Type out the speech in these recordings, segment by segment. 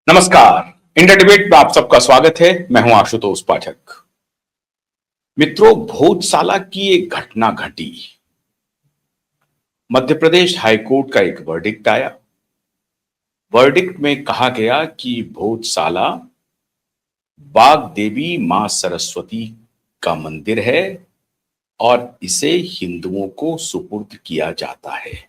नमस्कार। India debate में आप सबका स्वागत है। मैं हूं आशुतोष पाठक। मित्रों, भोजशाला की एक घटना घटी। मध्य प्रदेश हाईकोर्ट का एक वर्डिक्ट आया। वर्डिक्ट में कहा गया कि भोजशाला बाग देवी मां सरस्वती का मंदिर है और इसे हिंदुओं को सुपुर्द किया जाता है।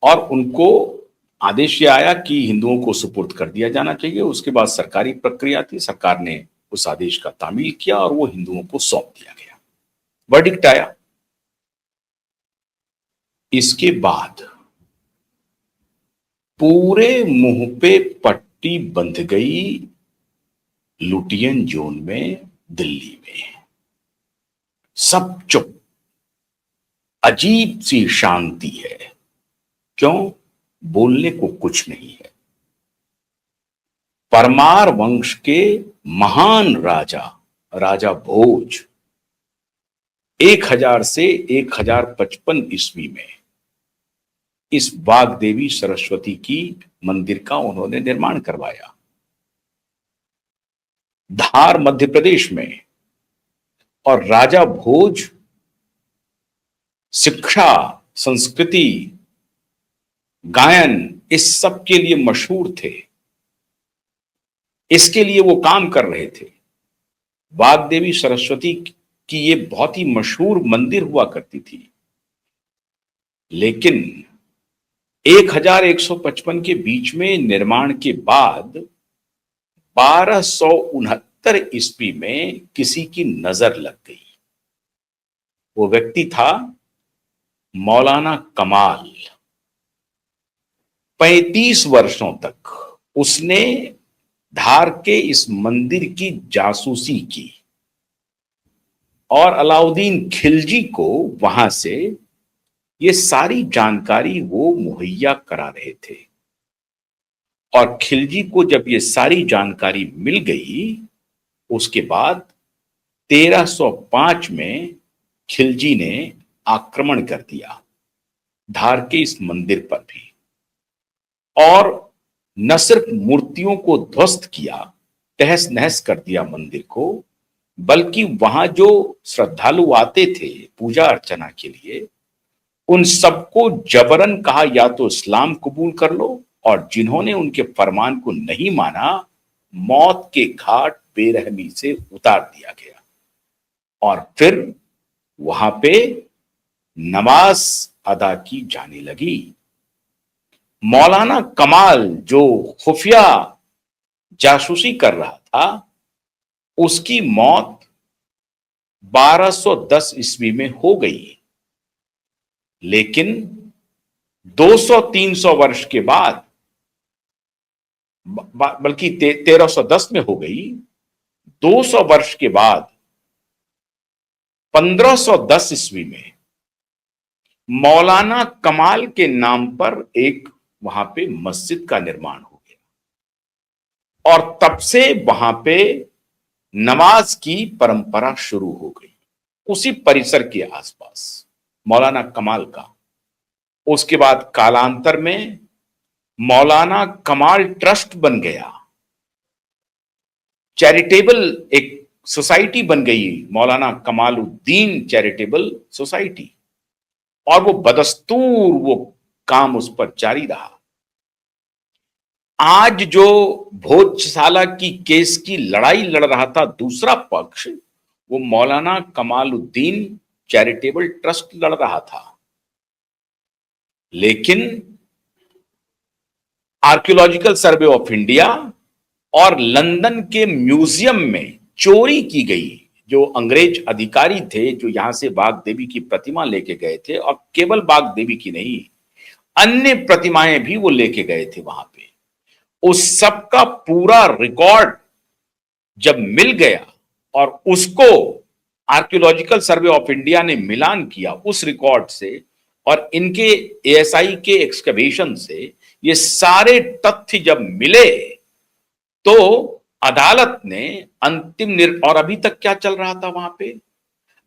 और उनको आदेश ये आया कि हिंदुओं को सुपुर्द कर दिया जाना चाहिए। उसके बाद सरकारी प्रक्रिया थी, सरकार ने उस आदेश का तामील किया और वो हिंदुओं को सौंप दिया गया। वर्डिक्ट आया। इसके बाद पूरे मुंह पे पट्टी बंध गई लुटियन जोन में, दिल्ली में। सब चुप, अजीब सी शांति है। क्यों? बोलने को कुछ नहीं है। परमार वंश के महान राजा भोज 1000 से 1055 ईस्वी में इस बाग देवी सरस्वती की मंदिर का उन्होंने निर्माण करवाया, धार मध्य प्रदेश में। और राजा भोज शिक्षा, संस्कृति, गायन, इस सब के लिए मशहूर थे। इसके लिए वो काम कर रहे थे। बाग देवी सरस्वती की ये बहुत ही मशहूर मंदिर हुआ करती थी। लेकिन 1155 के बीच में निर्माण के बाद 1269 ईस्वी में किसी की नजर लग गई। वो व्यक्ति था मौलाना कमाल। 35 वर्षों तक उसने धार के इस मंदिर की जासूसी की और अलाउद्दीन खिलजी को वहां से ये सारी जानकारी वो मुहैया करा रहे थे। और खिलजी को जब ये सारी जानकारी मिल गई, उसके बाद 1305 में खिलजी ने आक्रमण कर दिया धार के इस मंदिर पर भी। और न सिर्फ मूर्तियों को ध्वस्त किया, तहस नहस कर दिया मंदिर को, बल्कि वहां जो श्रद्धालु आते थे पूजा अर्चना के लिए, उन सबको जबरन कहा या तो इस्लाम कबूल कर लो, और जिन्होंने उनके फरमान को नहीं माना, मौत के घाट बेरहमी से उतार दिया गया। और फिर वहां पे नमाज अदा की जाने लगी। मौलाना कमाल जो खुफिया जासूसी कर रहा था, उसकी मौत 1210 ईस्वी में हो गई। लेकिन 200-300 वर्ष के बाद, बल्कि 1310 में हो गई, 200 वर्ष के बाद 1510 ईस्वी में मौलाना कमाल के नाम पर एक वहां पे मस्जिद का निर्माण हो गया। और तब से वहां पे नमाज की परंपरा शुरू हो गई, उसी परिसर के आसपास मौलाना कमाल का। उसके बाद कालांतर में मौलाना कमाल ट्रस्ट बन गया, चैरिटेबल एक सोसाइटी बन गई, मौलाना कमालुद्दीन चैरिटेबल सोसाइटी। और वो बदस्तूर वो काम उस पर जारी रहा। आज जो भोजशाला की केस की लड़ाई लड़ रहा था दूसरा पक्ष, वो मौलाना कमालुद्दीन चैरिटेबल ट्रस्ट लड़ रहा था। लेकिन आर्कियोलॉजिकल सर्वे ऑफ इंडिया और लंदन के म्यूजियम में चोरी की गई, जो अंग्रेज अधिकारी थे जो यहां से बाग देवी की प्रतिमा लेके गए थे, और केवल बाग देवी की नहीं, अन्य प्रतिमाएं भी वो लेके गए थे वहां पे, उस सब का पूरा रिकॉर्ड जब मिल गया और उसको आर्कियोलॉजिकल सर्वे ऑफ इंडिया ने मिलान किया उस रिकॉर्ड से और इनके एएसआई के एक्सकवेशन से, ये सारे तथ्य जब मिले तो अदालत ने अंतिम और अभी तक क्या चल रहा था वहां पे?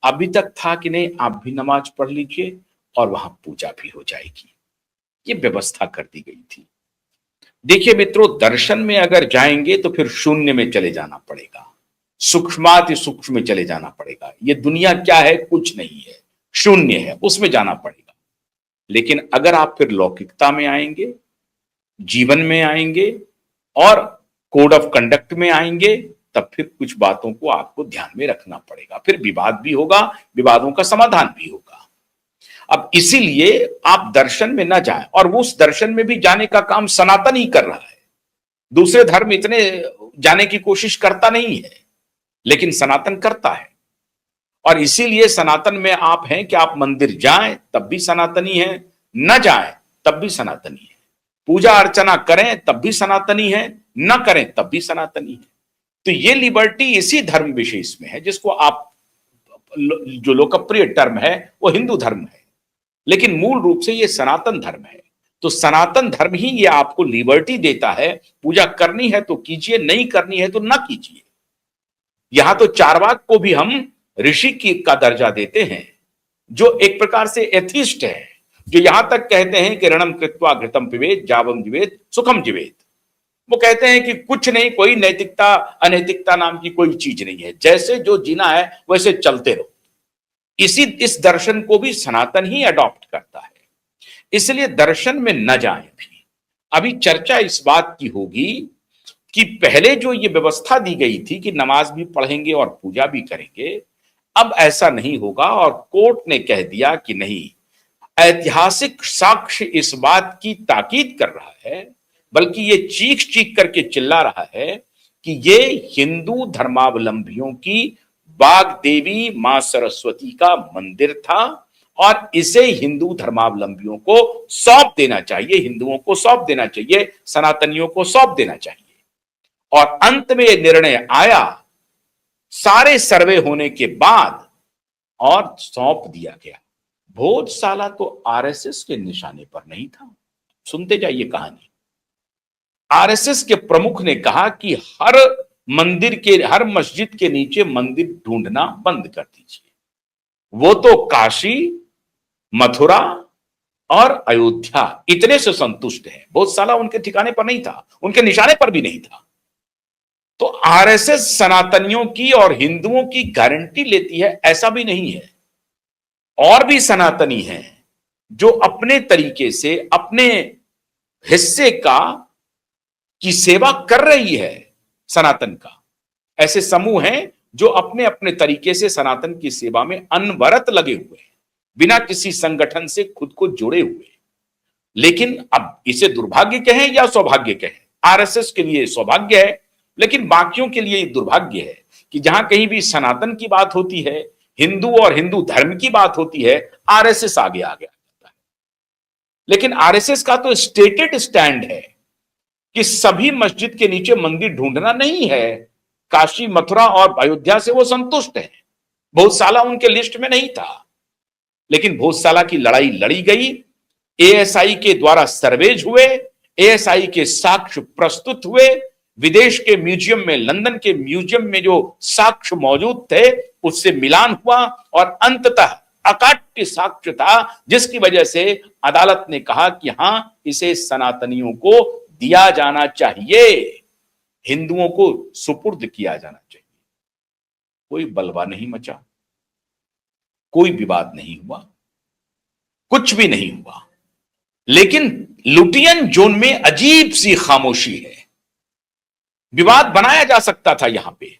अभी तक था कि नहीं, आप भी नमाज पढ़ लीजिए और वहां पूजा भी हो जाएगी। ये व्यवस्था कर दी गई थी। देखिए मित्रों, दर्शन में अगर जाएंगे तो फिर शून्य में चले जाना पड़ेगा, सूक्ष्माति सूक्ष्म में चले जाना पड़ेगा। ये दुनिया क्या है? कुछ नहीं है, शून्य है, उसमें जाना पड़ेगा। लेकिन अगर आप फिर लौकिकता में आएंगे, जीवन में आएंगे और कोड ऑफ कंडक्ट में आएंगे, तब फिर कुछ बातों को आपको ध्यान में रखना पड़ेगा। फिर विवाद भी होगा, विवादों का समाधान भी होगा। अब इसीलिए आप दर्शन में ना जाएं, और उस दर्शन में भी जाने का काम सनातन ही कर रहा है। दूसरे धर्म इतने जाने की कोशिश करता नहीं है, लेकिन सनातन करता है। और इसीलिए सनातन में आप हैं कि आप मंदिर जाएं तब भी सनातनी है, न जाएं तब भी सनातनी है, पूजा अर्चना करें तब भी सनातनी है, न करें तब भी सनातनी है। तो ये लिबर्टी इसी धर्म विशेष में है, जिसको आप जो लोकप्रिय टर्म है वो हिंदू धर्म है, लेकिन मूल रूप से ये सनातन धर्म है। तो सनातन धर्म ही ये आपको लिबर्टी देता है, पूजा करनी है तो कीजिए, नहीं करनी है तो ना कीजिए। यहां तो चारवाक को भी हम ऋषि की का दर्जा देते हैं, जो एक प्रकार से एथिस्ट है, जो यहां तक कहते हैं कि रणम कृत्वा घृतम पिबेत जावम जीवेत सुखम जीवेत। वो कहते हैं कि कुछ नहीं, कोई नैतिकता अनैतिकता नाम की कोई चीज नहीं है, जैसे जो जीना है वैसे चलते रहो। इस दर्शन को भी सनातन ही अडॉप्ट करता है। इसलिए दर्शन में न जाएं भी। अभी चर्चा इस बात की होगी कि पहले जो ये व्यवस्था दी गई थी कि नमाज भी पढ़ेंगे और पूजा भी करेंगे, अब ऐसा नहीं होगा। और कोर्ट ने कह दिया कि नहीं, ऐतिहासिक साक्ष्य इस बात की ताकीद कर रहा है, बल्कि ये चीख चीख करके चिल्ला रहा है कि ये हिंदू धर्मावलंबियों की बाग देवी मां सरस्वती का मंदिर था और इसे हिंदू धर्मावलंबियों को सौंप देना चाहिए, हिंदुओं को सौंप देना चाहिए, सनातनियों को सौंप देना चाहिए। और अंत में यह निर्णय आया सारे सर्वे होने के बाद और सौंप दिया गया। भोजशाला तो आरएसएस के निशाने पर नहीं था। सुनते जाइए कहानी। आरएसएस के प्रमुख ने कहा कि हर मस्जिद के नीचे मंदिर ढूंढना बंद कर दीजिए। वो तो काशी, मथुरा और अयोध्या इतने से संतुष्ट है, भोजशाला उनके ठिकाने पर नहीं था, उनके निशाने पर भी नहीं था। तो आरएसएस सनातनियों की और हिंदुओं की गारंटी लेती है, ऐसा भी नहीं है। और भी सनातनी हैं जो अपने तरीके से अपने हिस्से की सेवा कर रही है सनातन का। ऐसे समूह हैं जो अपने अपने तरीके से सनातन की सेवा में अनवरत लगे हुए हैं, बिना किसी संगठन से खुद को जुड़े हुए। लेकिन अब इसे दुर्भाग्य कहें या सौभाग्य कहें, आरएसएस के लिए सौभाग्य है, लेकिन बाकियों के लिए दुर्भाग्य है कि जहां कहीं भी सनातन की बात होती है, हिंदू और हिंदू धर्म की बात होती है, आरएसएस आगे आ गया। लेकिन आरएसएस का तो स्टेटेड स्टैंड है कि सभी मस्जिद के नीचे मंदिर ढूंढना नहीं है। काशी, मथुरा और अयोध्या से वो संतुष्ट है। भोजशाला उनके लिस्ट में नहीं था, लेकिन भोजशाला की लड़ाई लड़ी गई। एएसआई के द्वारा सर्वेज हुए, एएसआई के साक्ष्य प्रस्तुत हुए, विदेश के म्यूजियम में, लंदन के म्यूजियम में जो साक्ष्य मौजूद थे उससे मिलान हुआ और अंततः अकाट्य साक्ष्य था, जिसकी वजह से अदालत ने कहा कि हां, इसे सनातनियों को दिया जाना चाहिए, हिंदुओं को सुपुर्द किया जाना चाहिए। कोई बलवा नहीं मचा, कोई विवाद नहीं हुआ, कुछ भी नहीं हुआ। लेकिन लुटियन जोन में अजीब सी खामोशी है। विवाद बनाया जा सकता था यहां पे।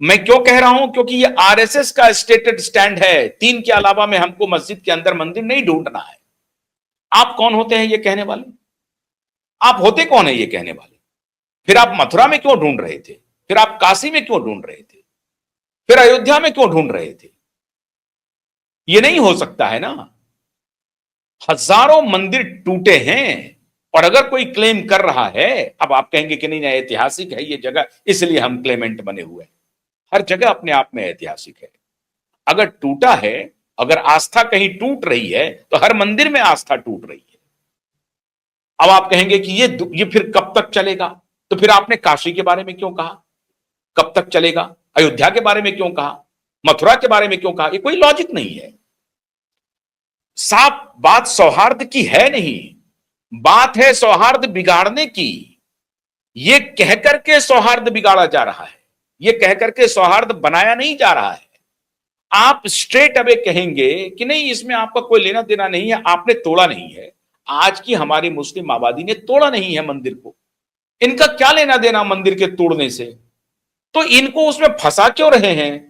मैं क्यों कह रहा हूं? क्योंकि ये आरएसएस का स्टेटेड स्टैंड है, 3 के अलावा में हमको मस्जिद के अंदर मंदिर नहीं ढूंढना है। आप कौन होते हैं ये कहने वाले? आप होते कौन है ये कहने वाले? फिर आप मथुरा में क्यों ढूंढ रहे थे? फिर आप काशी में क्यों ढूंढ रहे थे? फिर अयोध्या में क्यों ढूंढ रहे थे? ये नहीं हो सकता है ना। हजारों मंदिर टूटे हैं और अगर कोई क्लेम कर रहा है, अब आप कहेंगे कि नहीं, ऐतिहासिक है ये जगह इसलिए हम क्लेमेंट बने हुए हैं। हर जगह अपने आप में ऐतिहासिक है। अगर टूटा है, अगर आस्था कहीं टूट रही है तो हर मंदिर में आस्था टूट रही है। अब आप कहेंगे कि ये फिर कब तक चलेगा? तो फिर आपने काशी के बारे में क्यों कहा? कब तक चलेगा? अयोध्या के बारे में क्यों कहा? मथुरा के बारे में क्यों कहा? ये कोई लॉजिक नहीं है। साफ बात सौहार्द की है नहीं। बात है सौहार्द बिगाड़ने की। ये कहकर के सौहार्द बिगाड़ा जा रहा है, ये कहकर के सौहार्द बनाया नहीं जा रहा है। आप स्ट्रेट अवे कहेंगे कि नहीं, इसमें आपका कोई लेना देना नहीं है, आपने तोड़ा नहीं है। आज की हमारी मुस्लिम आबादी ने तोड़ा नहीं है मंदिर को, इनका क्या लेना देना मंदिर के तोड़ने से? तो इनको उसमें फंसा क्यों रहे हैं?